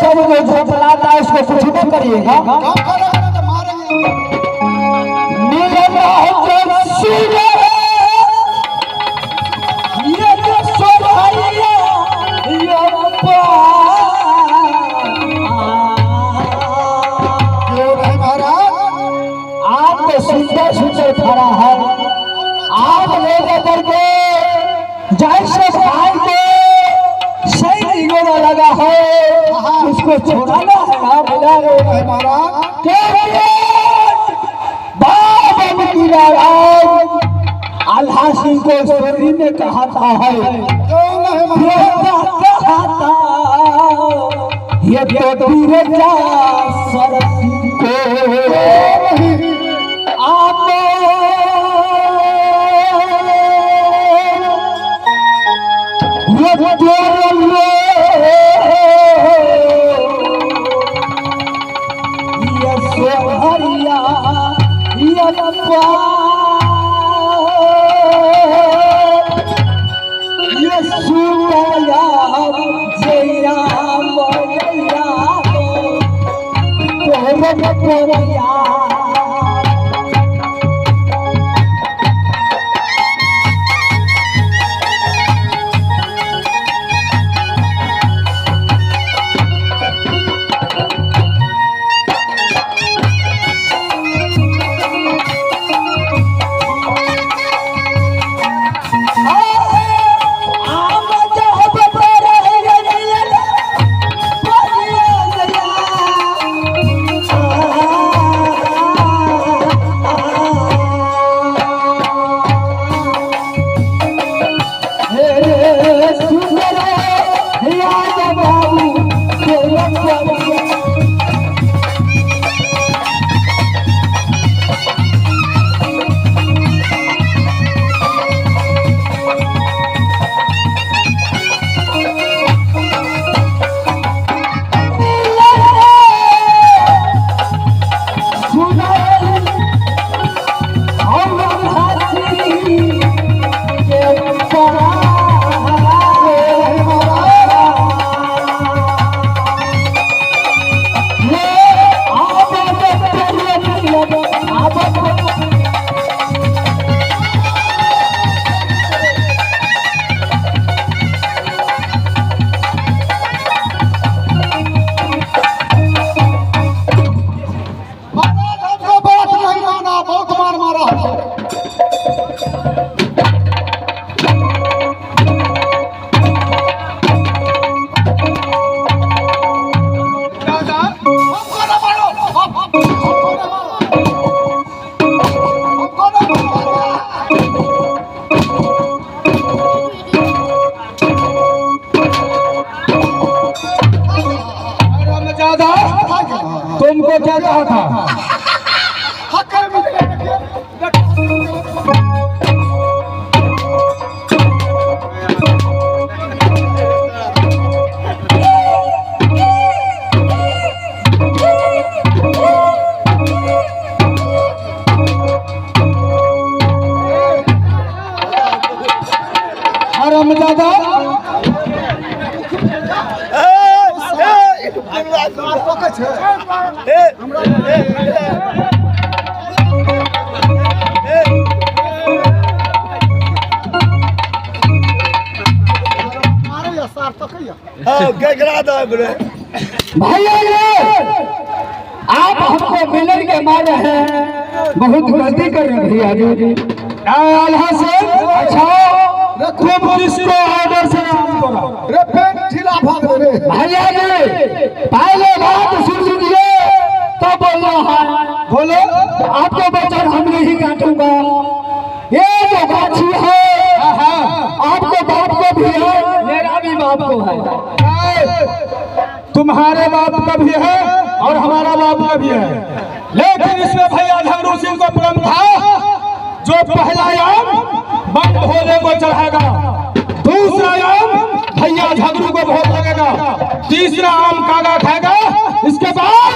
सब जो झोपलाता है उसको कुछ नहीं करिएगा। सुंदर सुंदर फरा है आप लेकर करके जैसे भाई के सही निगोना लगा है उसको छोड़ाना है ना बोला अल्लाह सिंह को स्टोरी में कहा था है ये तो पीरे जा सरस को तुमको क्या कहा था? हरामजादा भैया आप हमको मिलन के मारे हैं, बहुत गलती कर रहे भैया जी। अल्लाह से अच्छा पुलिस को ऑर्डर से भैया जी पहले बात सुन लीजिए तो बोलना है। बोलो आपको बचन हम नहीं काटूंगा। ये जो गाछी है आपको बाप को भी है, मेरा भी बाप को है, तुम्हारे बाप का भी है और हमारा बाप का भी है। लेकिन इसमें भैया झगड़ू सिंह को प्रेम था। जो पहला आम बम भोले को चढ़ाएगा, दूसरा आम भैया झगड़ू को भोग लगेगा, तीसरा आम कागा खाएगा, इसके बाद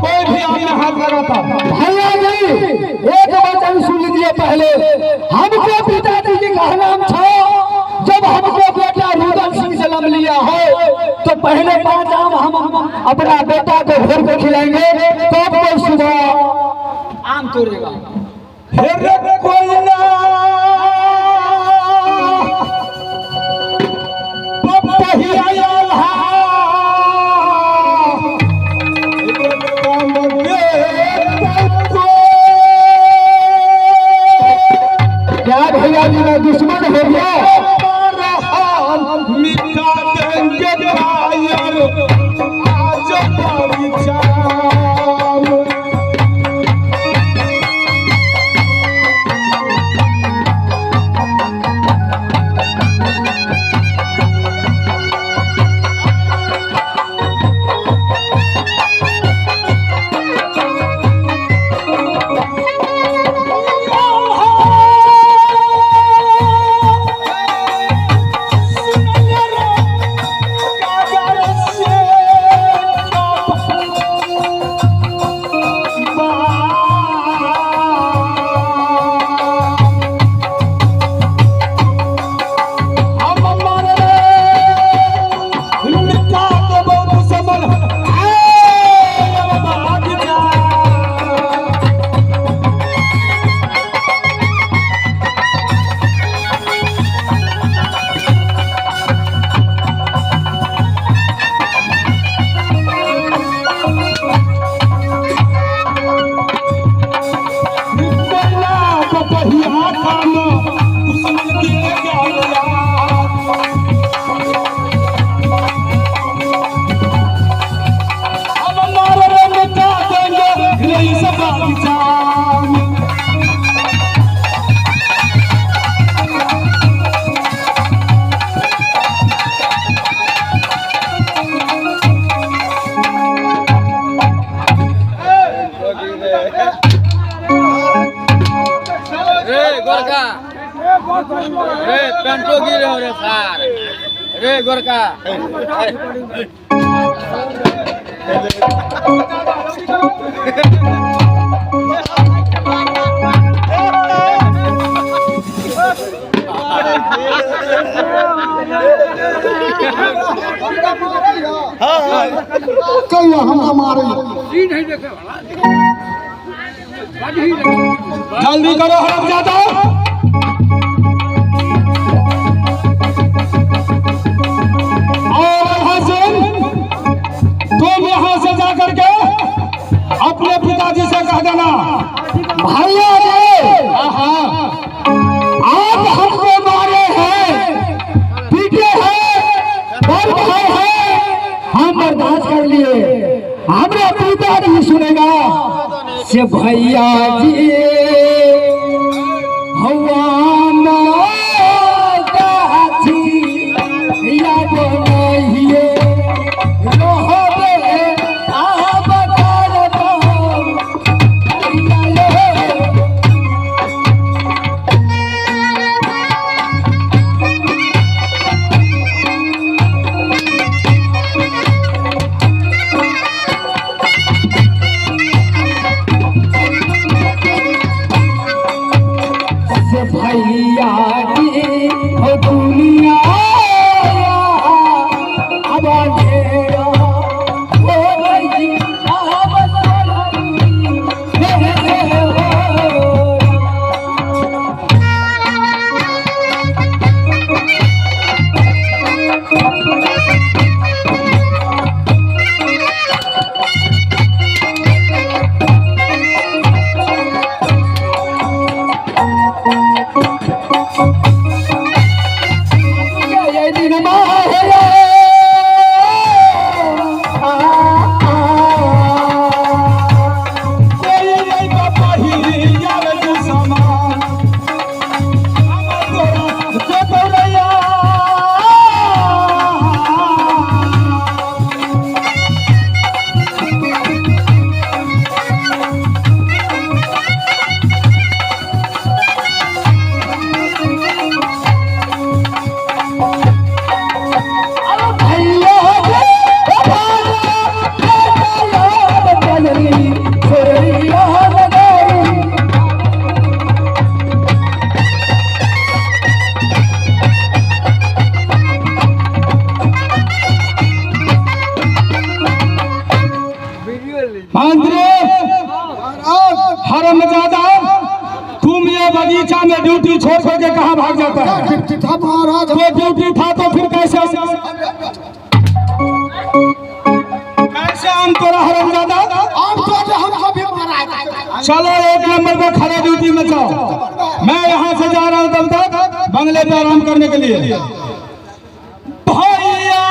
कोई भी आम में हाथ लगाता। भैया जी एक वचन सुन लीजिए पहले। हमको पिताजी जी का नाम था। जब हमको बेटा रुदन सिंह से लम लिया है तो पहले 5 आम हम अपना बेटा को घर को खिलाएंगे तो कोई सुबह आम तोड़ेगा। फिर कोई ना क्या भैया जी में दुश्मन हो गया मिटा देंगे आज रे पेंटो गिरे हो रे सार रे गोरका कहियो हमरा मारे नहीं देखे जल्दी करो हम जाता तुम यहाँ से जाकर के अपने पिताजी से कह देना भैया आप हमको मारे हैं पीटे हैं बल भाई हैं हम बर्दाश्त कर लिए हमारा पिता नहीं सुनेगा से भैया जी हवा मंत्री हरमजादा, तुम ये बगीचा में ड्यूटी छोड़ के कहाँ भाग जाता है? महाराज तो ड्यूटी था तो फिर कैसे हम तोरा हरमजादा? आप तो हमको भी मारा। चलो 1 नंबर पे खड़े ड्यूटी में जाओ। मैं यहाँ से जा रहा हूँ तब तक बंगले पे आराम करने के लिए। भैया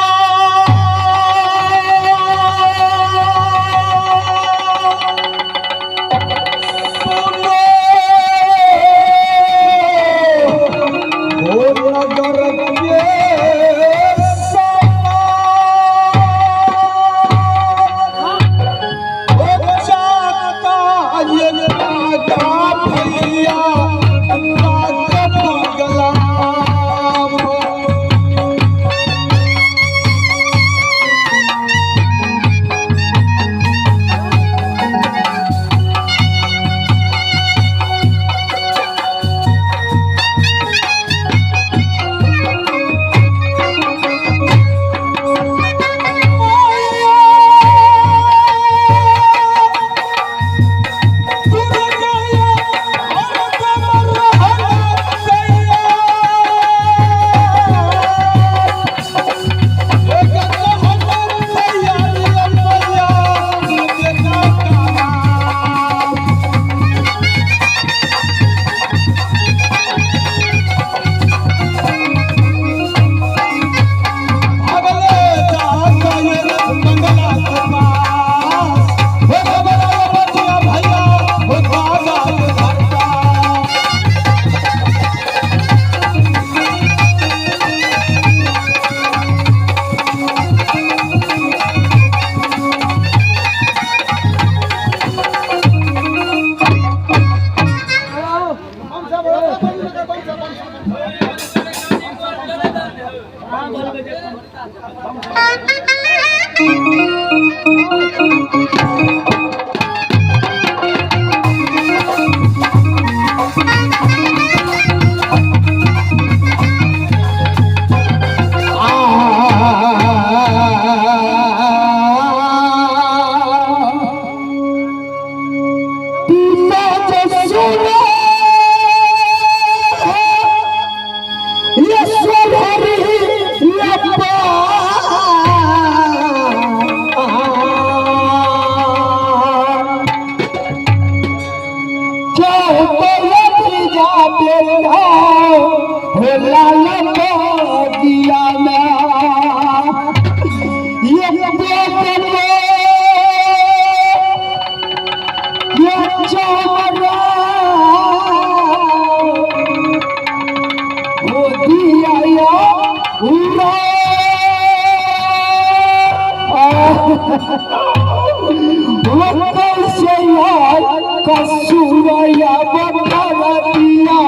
कसूरया बदलतिया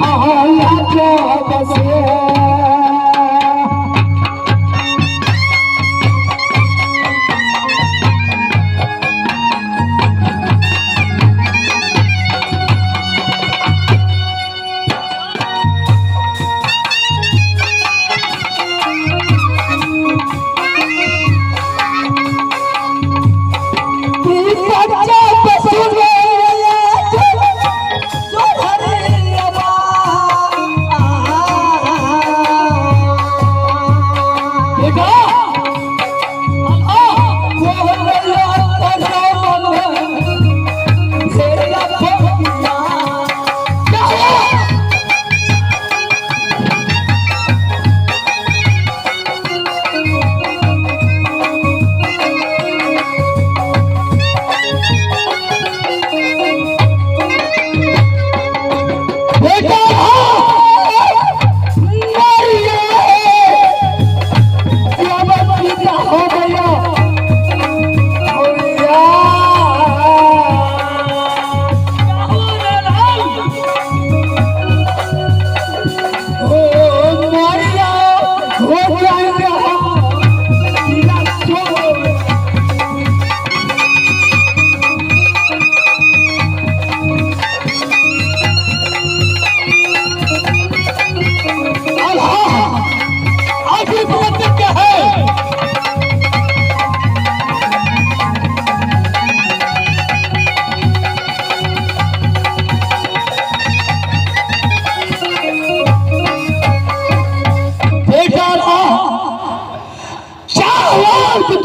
आया जब से बच्चा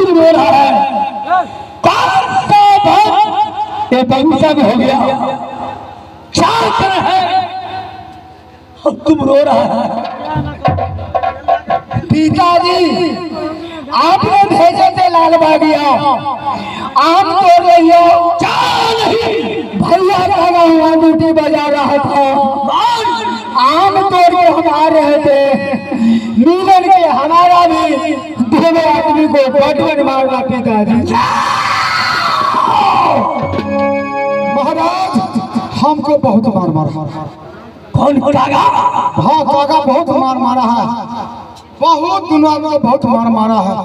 तुम रो रहा है? कौन सा भक्त ये बगीचा में हो गया? चार कर है और तुम रो रहा है। पिताजी आपने भेजे थे लाल बागिया, आम तोड़ रही हो? नहीं, भैया लगा हुआ ड्यूटी बजा रहा था, आम तोड़ के हम आ रहे थे, मिलन के हमारा भी दोनों आदमी को बटवन मारना। पिताजी महाराज हमको बहुत मार मारा। कौन कागा? हाँ कागा बहुत मार मारा है, बहुत दुनिया में बहुत मार मारा है।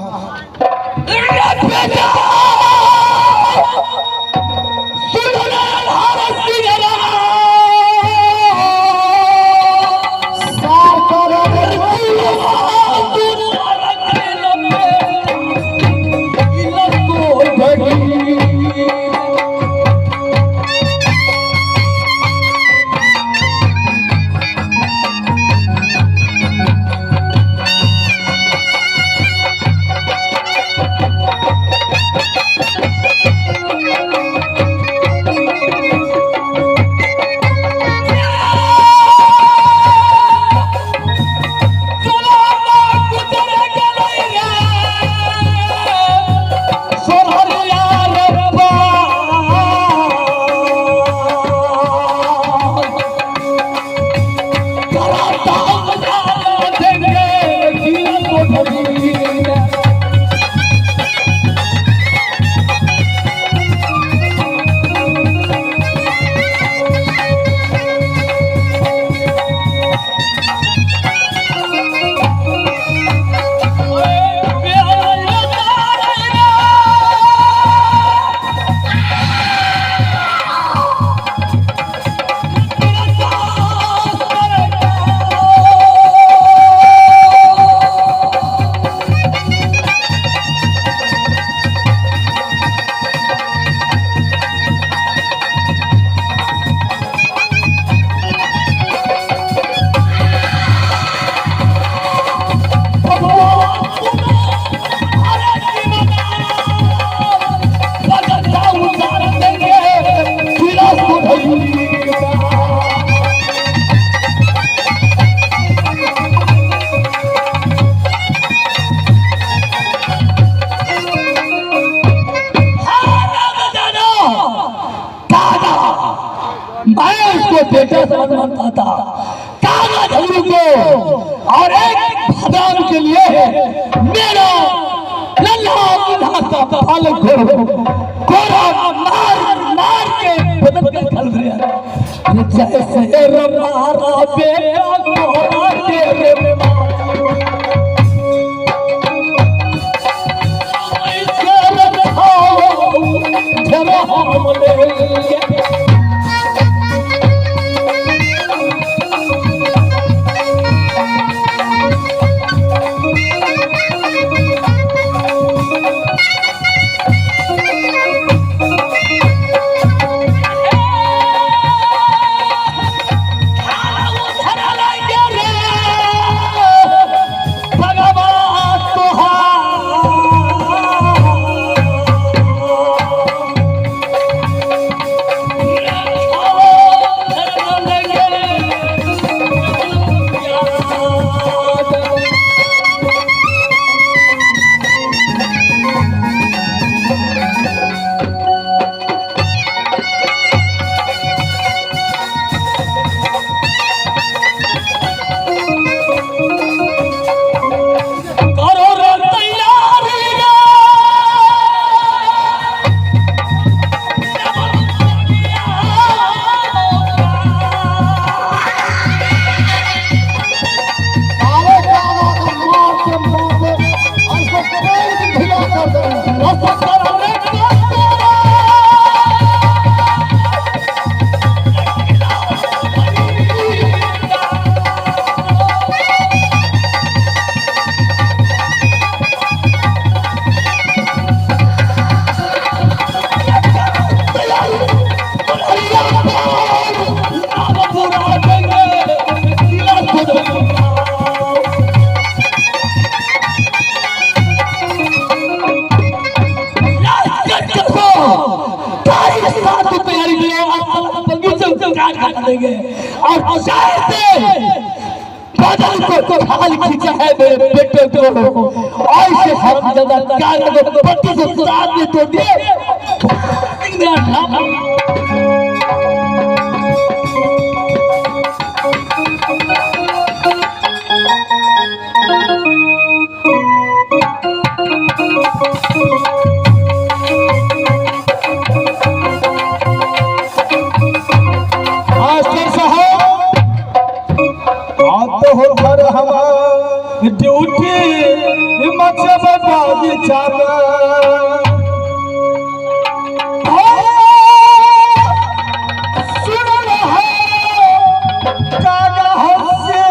मैं उसको बेटा समझ मानता था, कागा झगड़ू को, और एक भगवान के लिए मेरा नन्हा मुन्हा सा बालक को कोरा मार मार के बदल के खल दिया। जैसे रमारा बेटा कोरा तेरे मार, ऐसे रखाओ जरा हम ले। तारीख साथ की तैयारी करो, बगीचे को काट काट देंगे और चाहते बादल को खाल खींचा है मेरे बेटे को, ऐसे हम ज्यादा कान को पट्टी से साथ में तोड़ दिए। हो घर हमार ड्यूटी मचब बागीचा में सुन है कागा हंसे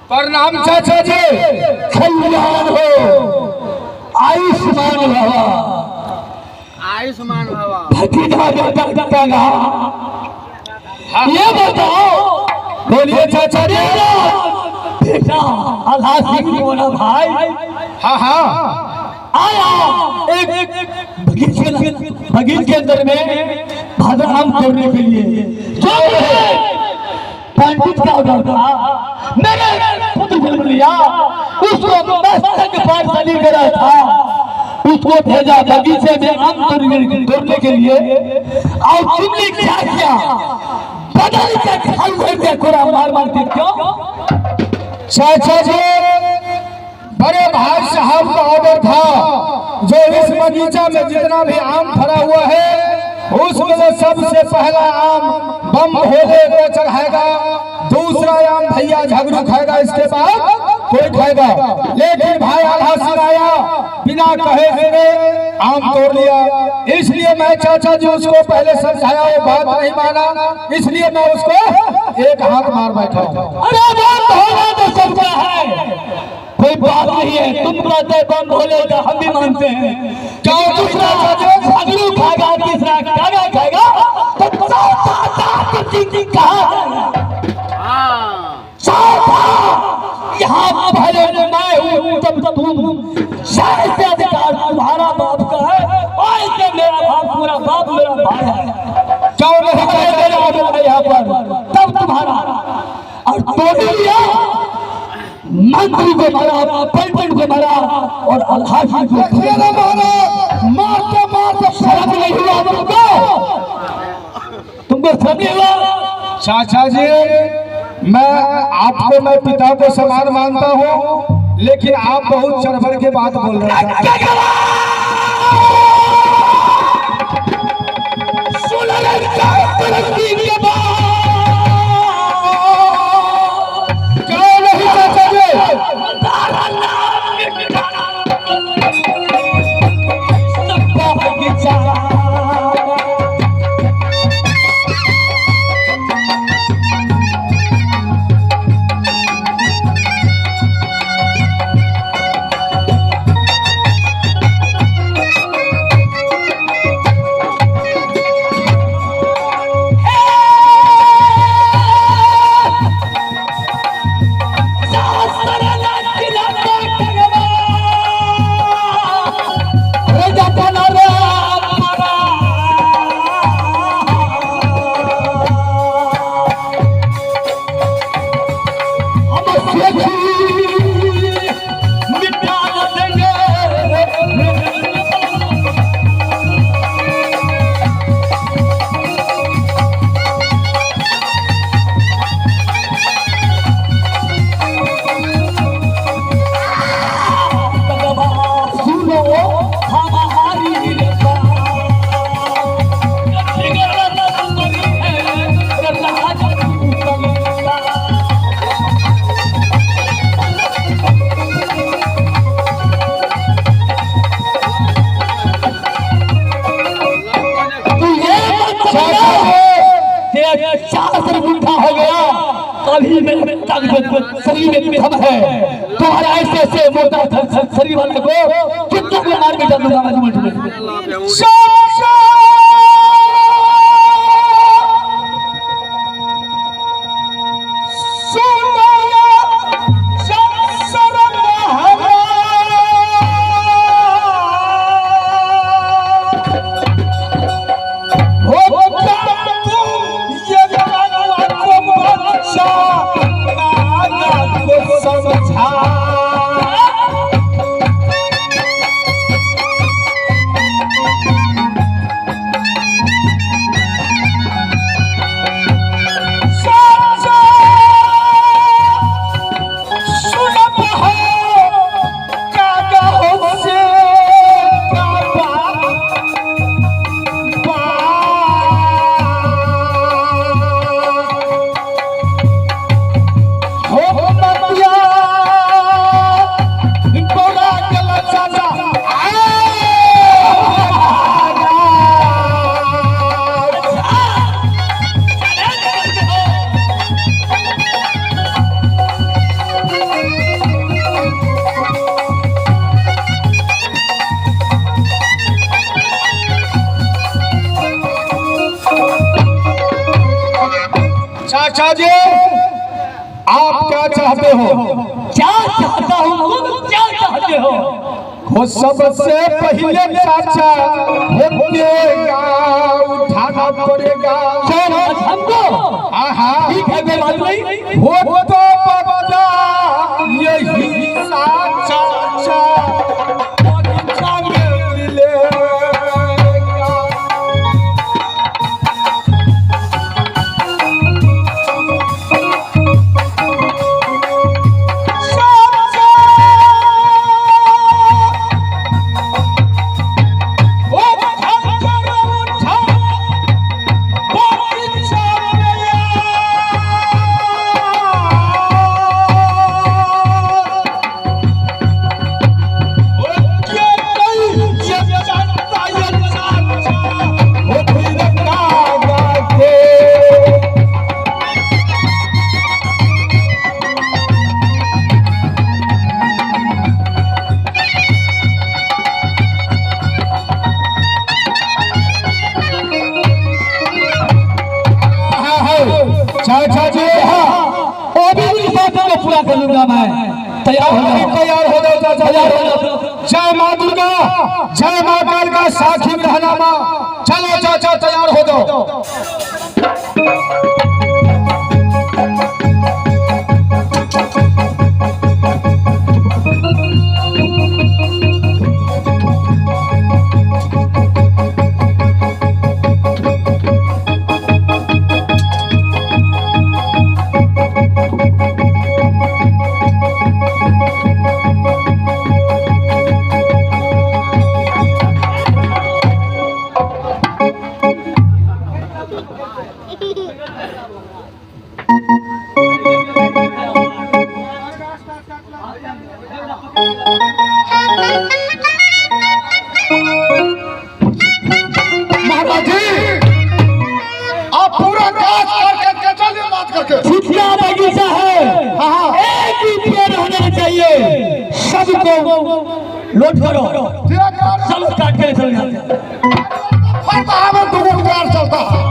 प्रणाम चाचा जी, कल्याण हो, आयुष्मान भवा, आयुष्मान भवा। भतीजा बेटा ये बताओ, बोलिए चाचा जी। बेटा आल्हा सिंह मोना भाई हाँ हाँ आया एक बगीचे के अंदर में भाद्राम तोड़ने के लिए जो पंडित का ऑर्डर था, मैंने खुद जन्म लिया, उसको मस्तक पर बलि करा था, उसको भेजा बगीचे में आम तोड़ने के लिए, और तुमने क्या किया? बदल के खाल भर के कोरा मार मार के क्यों? चाचा जी, बड़े भाई साहब का ऑर्डर था जो इस बगीचा में जितना भी आम फरा हुआ है उसमें से सबसे पहला आम बम भोले को चढ़ाएगा, दूसरा आम भैया झगड़ू खाएगा, इसके बाद कोई खाएगा। लेकिन भाई आल्हा सिंह आया, बिना कहे सुने आम तोड़ लिया। इसलिए मैं चाचा जी उसको पहले समझाया, वो बात नहीं माना, इसलिए मैं उसको एक हाथ मार बैठा। अरे बम भोला तो सबका है, कोई बात नहीं है, तुम कहते बम भोले तो हम भी मानते हैं। क्या दूसरा झगड़ू खाएगा, तीसरा कागा खाएगा, तो चौथा कहाँ यहाँ भले मैं हूँ तब तुम, शायद से अधिकार तुम्हारा बाप का है और इससे मेरा बाप, पूरा बाप मेरा भाई है। क्यों नहीं मेरा यहाँ पर तब तुम्हारा, और तोड़ लिया, मंत्री को मारा, पंडित को मारा और अल्लाह को मारते मारते शर्म नहीं हुआ तुमको शर्म नहीं हुआ? चाचा जी, मैं पिता को समान मानता हूँ, लेकिन आप बहुत चरबर के बात बोल रहे हैं। क्यों नहीं चाचा जी? शरीर में दम है तुम्हारे ऐसे ऐसे मोटा शरीर वाले को कितना मैं मार के डालूंगा मैं तुम्हें चाचा जी आप क्या चाहते हो? क्या चाहता हूँ क्या चाहते हो? वो सबसे पहले चाचा होतेगा उठाना पड़ेगा हमको ठीक है कोई बात नहीं वो तो पता यही चाचा मिलेगा। चाचा जी वो भी इस बात को पूरा कर लूंगा मैं तैयार हो जाओ चाचा तैयार हो जाओ जय माँ दुर्गा जय माँ काल का साक्षी रहनामा चलो चाचा तैयार हो जाओ। महाराज जी आप पूरा काज करके चलिए बात करके जितना बगीचा है एक ही पेड़ होना चाहिए सबको लोट करो सब काट के चल जाते हैं हमें दूर चलता है।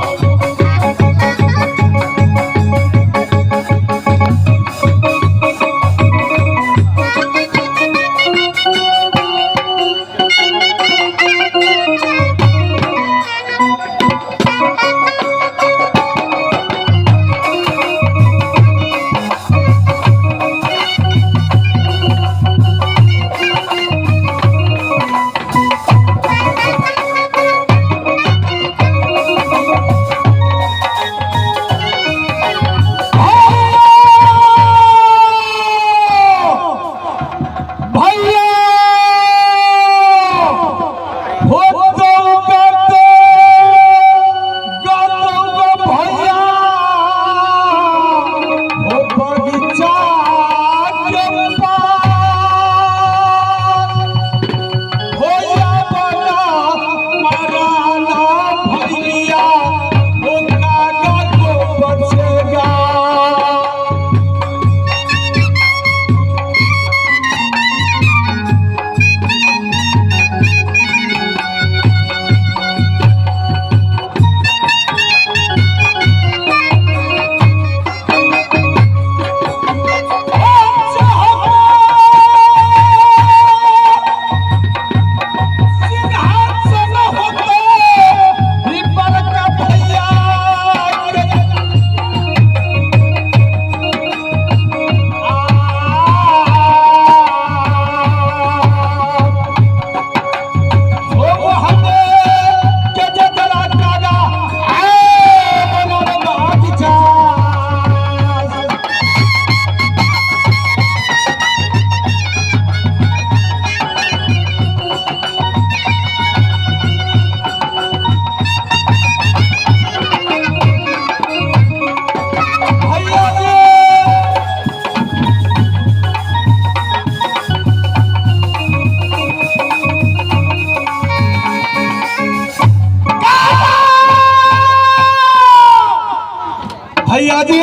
भैया जी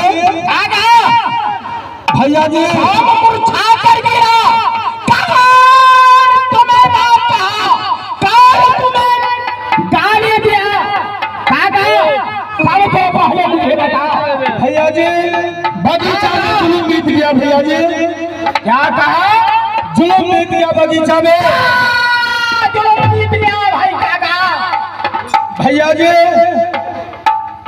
भैया जी हम मुरझा कर गिरा। कौन तुम्हें बात कहा? कौन तुम्हें गाली दिया? सबसे पहले मुझे बता। भैया जी बगीचा में जुलूम बीत गया भैया जी। क्या कहा? जुलूम बीत गया बगीचा में। जुलूम बीत गया भाई। क्या कहा? भैया जी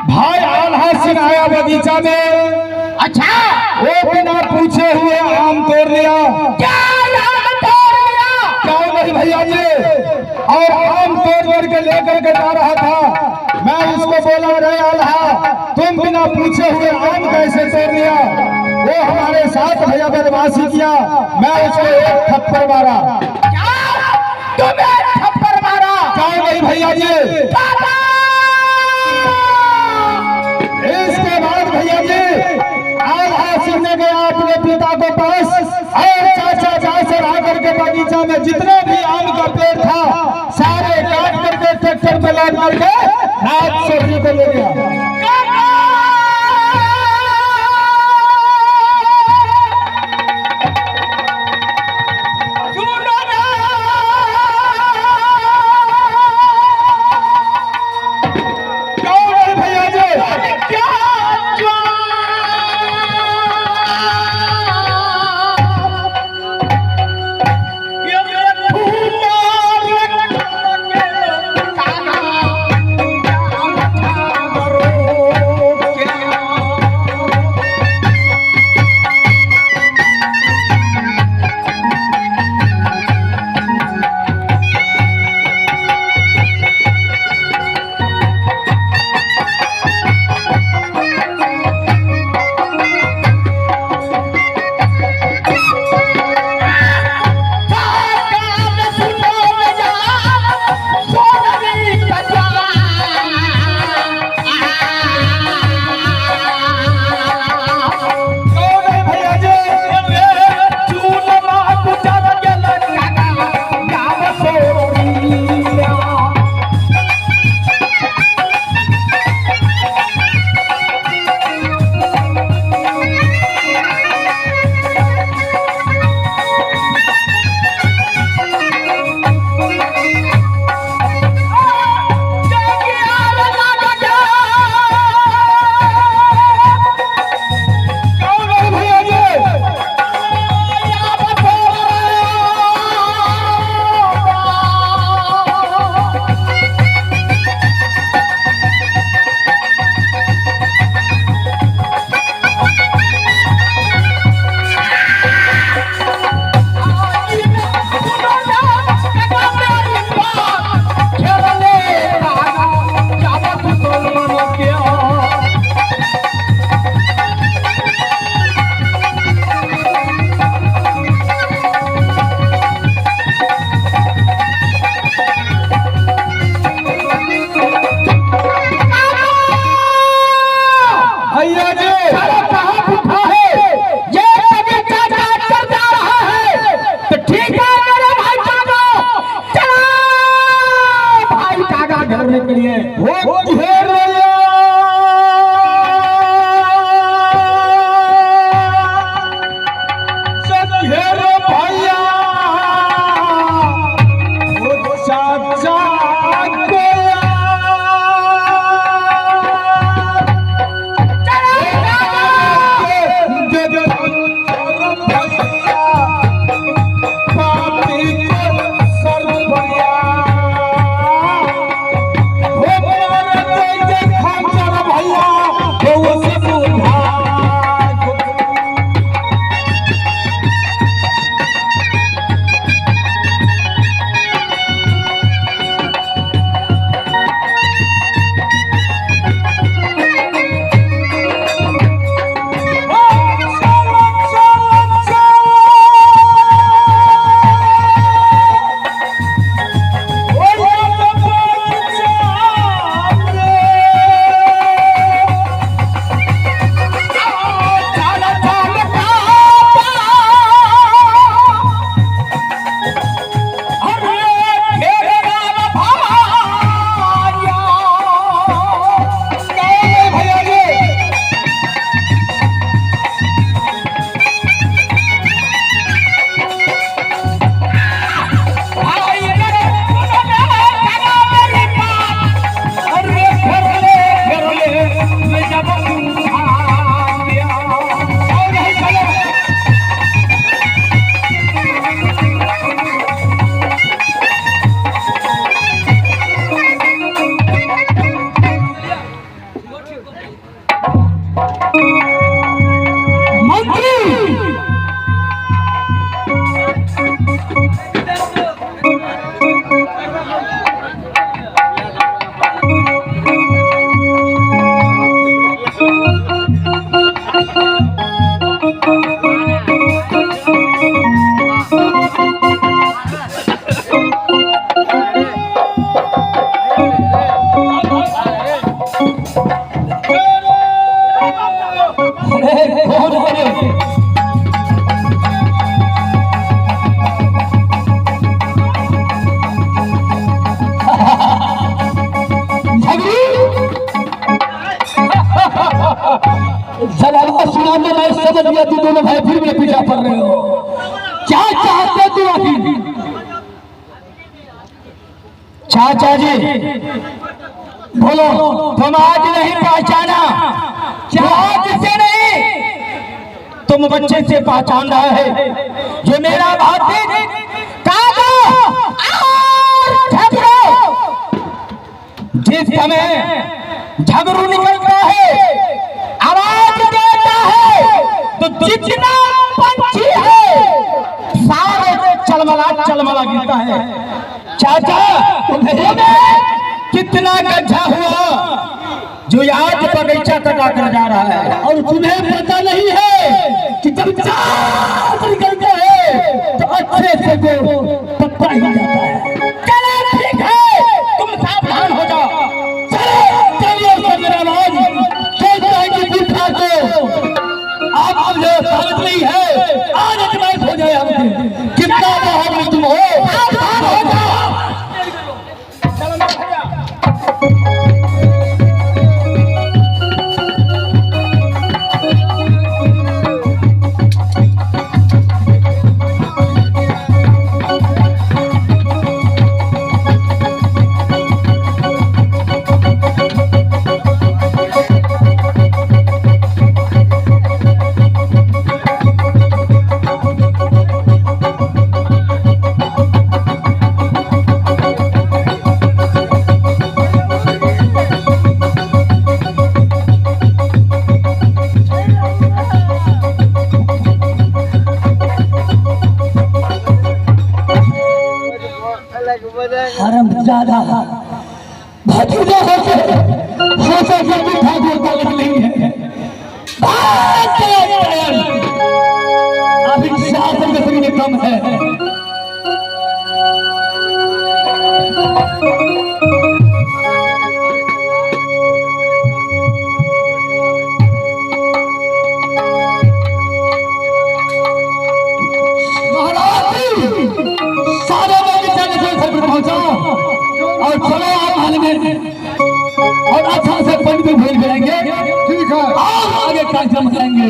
भाई आल्हा सिंह आया बगीचा में। अच्छा वो बिना पूछे हुए आम तोड़ लिया। क्या आम तोड़ लिया? क्यों नहीं भैया जी, और आम तोड़ के लेकर के जा रहा था। मैं उसको बोला रे आल्हा तुम बिना पूछे हुए आम कैसे तोड़ लिया? वो हमारे साथ भैया बदमाशी किया। मैं उसको एक थप्पड़ मारा। क्या तुम्हें थप्पड़ मारा? क्यों नहीं भैया जी। इसके बाद भैया जी आल्हा सिंह ने गया अपने पिता को पास और चाचा जासर आकर के बगीचा में जितने भी आम का पेड़ था सारे काट करके ट्रैक्टर पे लाद करके रात सब्जी को ले गया। के लिए वो घेर लिया। सब घेरो भैया वो चाचा को सुना तो मैं समझ गया तू दोनों भाई फिर मेरे पीछा पड़ रहे हो। क्या चाहते तू अभी? चाचा जी बोलो, तुम आज नहीं पहचाना? आज से नहीं, तुम बच्चे से पहचान रहा है जो मेरा भाती काका और झगड़ो। जिस समय झगड़ू निकलता है, आवाज देता है, तो जितना पंछी है सारे चलमला गिरता है। चाचा तुम्हें कितना गड्ढा हुआ जो आज बगीचा कटा कर जा रहा है, और तुम्हें पता नहीं है कि जब चाँद निकलता है तो अच्छे से वो पत्ता ही जाता है। चलो ठीक है, तुम सावधान हो जाओ। चलिए मेरा राज आप मुझे समझ नहीं है, आज अजमाइश हो जाए हमसे, कितना बहादुर तुम हो। सावधान हो जाओ। हरामजादा भतीजा होके मीठा बोलता नहीं है। अभी 4 संगठन में कम है। और चलो आप हाल में और अच्छा से पंडित भेज करेंगे। ठीक है, आगे कार्यक्रम करेंगे।